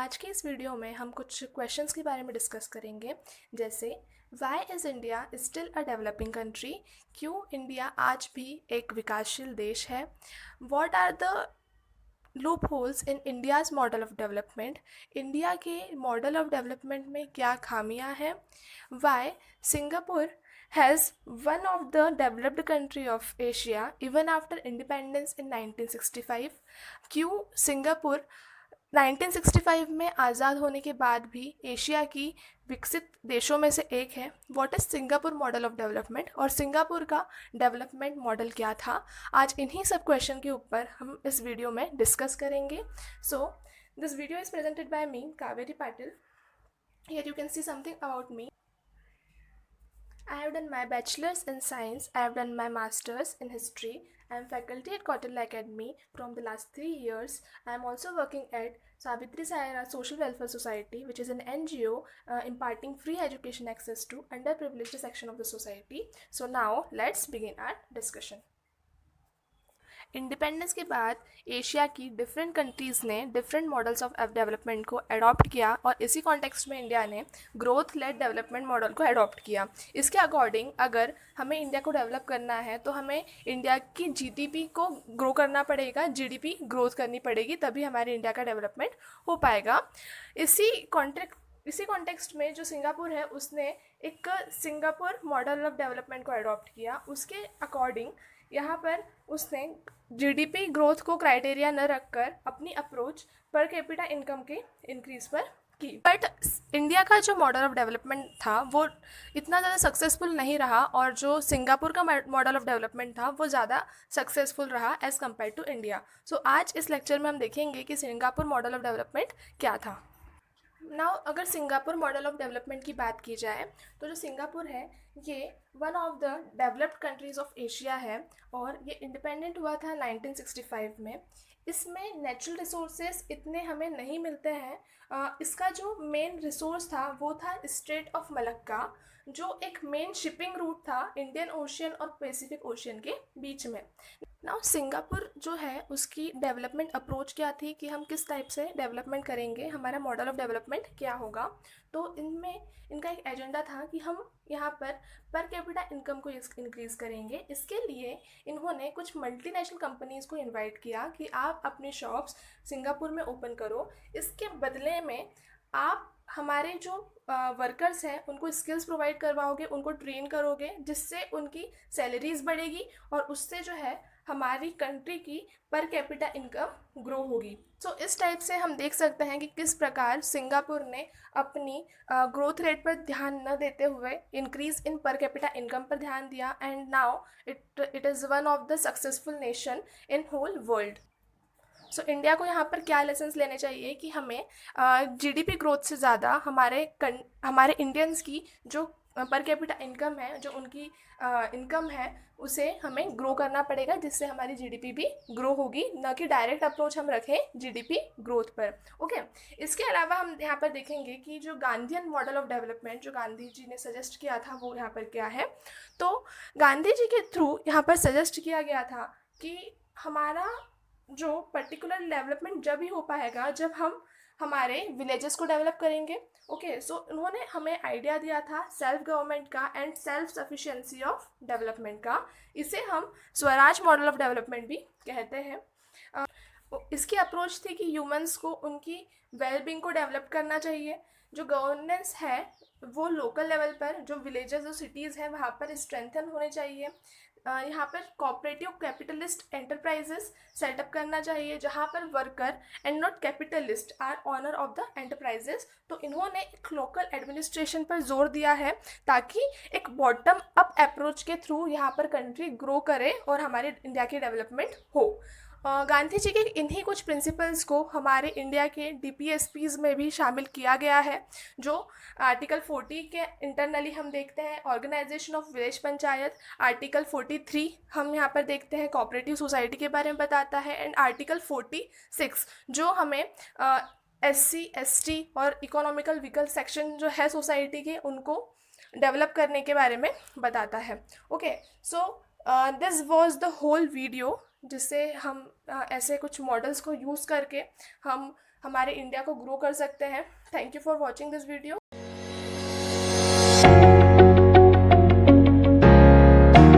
आज की इस वीडियो में हम कुछ क्वेश्चंस के बारे में डिस्कस करेंगे, जैसे why is India still a developing country, क्यों इंडिया आज भी एक विकासशील देश है, what are the loopholes in India's model of development, India के मॉडल ऑफ डेवलपमेंट में क्या खामियां हैं, why Singapore has one of the developed country of Asia even after independence in 1965, क्यों सिंगापुर 1965 में आज़ाद होने के बाद भी एशिया की विकसित देशों में से एक है, what is Singapore model of development और सिंगापुर का डेवलपमेंट मॉडल क्या था। आज इन्हीं सब क्वेश्चन के ऊपर हम इस वीडियो में डिस्कस करेंगे। So this video is presented by me Kaveri Patil. Here you can see something about me. I have done my bachelor's in science. I have done my master's in history. I am faculty at Kautilya Academy from the last 3 years. I am also working at Savitri Sayara Social Welfare Society, which is an NGO imparting free education access to underprivileged section of the society. So now let's begin our discussion. Independence के बाद Asia की different countries ने different models of development को adopt किया और इसी context में India ने ग्रोथ लेड डेवलपमेंट मॉडल को अडॉप्ट किया। इसके अकॉर्डिंग अगर हमें इंडिया को डेवलप करना है तो हमें इंडिया की जीडीपी को ग्रो करना पड़ेगा, जीडीपी ग्रोथ करनी पड़ेगी, तभी हमारे इंडिया का डेवलपमेंट हो पाएगा। इसी कॉन्टेक्स्ट में जो सिंगापुर है उसने एक सिंगापुर मॉडल ऑफ डेवलपमेंट को अडॉप्ट किया। उसके अकॉर्डिंग यहाँ पर उसने जीडीपी ग्रोथ को क्राइटेरिया न रखकर अपनी अप्रोच पर कैपिटा इनकम के इंक्रीज पर की। बट इंडिया का जो मॉडल ऑफ डेवलपमेंट था वो इतना ज़्यादा सक्सेसफुल नहीं रहा और जो सिंगापुर का मॉडल ऑफ डेवलपमेंट था वो ज़्यादा सक्सेसफुल रहा एज़ कम्पेयर टू इंडिया। सो आज इस लेक्चर में हम देखेंगे कि सिंगापुर मॉडल ऑफ डेवलपमेंट क्या था। नाउ अगर सिंगापुर मॉडल ऑफ डेवलपमेंट की बात की जाए तो जो सिंगापुर है ये one of the developed countries of Asia है और ये इंडिपेंडेंट हुआ था 1965 में। इसमें नेचुरल रिसोर्सेज इतने हमें नहीं मिलते हैं। इसका जो मेन रिसोर्स था वो था स्ट्रेट ऑफ मलक्का, जो एक मेन शिपिंग रूट था इंडियन ओशियन और पैसिफिक ओशियन के बीच में। नाउ सिंगापुर जो है उसकी डेवलपमेंट अप्रोच क्या थी कि हम किस टाइप से डेवलपमेंट करेंगे, हमारा मॉडल ऑफ डेवलपमेंट क्या होगा। तो इनमें इनका एक एजेंडा था कि हम यहाँ पर कैपिटा इनकम को इंक्रीज़ करेंगे। इसके लिए इन्होंने कुछ मल्टीनेशनल कंपनीज़ को इनवाइट किया कि आप अपने शॉप्स सिंगापुर में ओपन करो, इसके बदले में आप हमारे जो वर्कर्स हैं उनको स्किल्स प्रोवाइड करवाओगे, उनको ट्रेन करोगे, जिससे उनकी सैलरीज बढ़ेगी और उससे जो है हमारी कंट्री की पर कैपिटा इनकम ग्रो होगी। सो इस टाइप से हम देख सकते हैं कि किस प्रकार सिंगापुर ने अपनी ग्रोथ रेट पर ध्यान न देते हुए increase in per capita income पर ध्यान दिया and now it is one of the successful nation in whole world. So India को यहाँ पर क्या लेसन्स लेने चाहिए कि हमें जीडीपी ग्रोथ से ज़्यादा हमारे इंडियंस की जो पर कैपिटा इनकम है, जो उनकी इनकम है, उसे हमें ग्रो करना पड़ेगा, जिससे हमारी जीडीपी भी ग्रो होगी, न कि डायरेक्ट अप्रोच हम रखें जीडीपी ग्रोथ पर। ओके, इसके अलावा हम यहाँ पर देखेंगे कि जो गांधीयन मॉडल ऑफ डेवलपमेंट जो गांधी जी ने सजेस्ट किया था वो यहाँ पर क्या है। तो गांधी जी के थ्रू यहाँ पर सजेस्ट किया गया था कि हमारा जो पर्टिकुलर डेवलपमेंट जब ही हो पाएगा जब हम हमारे विलेजेस को डेवलप करेंगे। ओके, सो उन्होंने हमें आइडिया दिया था सेल्फ गवर्नमेंट का and self sufficiency of development का। इसे हम स्वराज मॉडल ऑफ डेवलपमेंट भी कहते हैं। इसकी अप्रोच थी कि ह्यूमंस को उनकी वेलबींग को डेवलप करना चाहिए। जो गवर्नेंस है वो लोकल लेवल पर, जो विलेजेस और सिटीज़ हैं वहाँ पर स्ट्रेंथन होने चाहिए। यहाँ पर कोऑपरेटिव कैपिटलिस्ट एंटरप्राइजेस सेटअप करना चाहिए जहाँ पर worker and not capitalist are owner of the enterprises. तो इन्होंने एक लोकल एडमिनिस्ट्रेशन पर जोर दिया है ताकि एक बॉटम अप अप्रोच के थ्रू यहाँ पर कंट्री ग्रो करे और हमारे इंडिया की डेवलपमेंट हो। गांधी जी के इन्हीं कुछ प्रिंसिपल्स को हमारे इंडिया के डीपीएसपीज़ में भी शामिल किया गया है। जो आर्टिकल 40 के इंटरनली हम देखते हैं organisation of village panchayat, article 43 हम यहाँ पर देखते हैं कोऑपरेटिव सोसाइटी के बारे में बताता है, एंड आर्टिकल 46 जो हमें SC ST और इकोनॉमिकल वीकर सेक्शन जो है सोसाइटी के उनको डेवलप करने के बारे में बताता है। Okay, so this was the whole video जिससे हम ऐसे कुछ मॉडल्स को यूज़ करके हम हमारे इंडिया को ग्रो कर सकते हैं। Thank you for watching this video.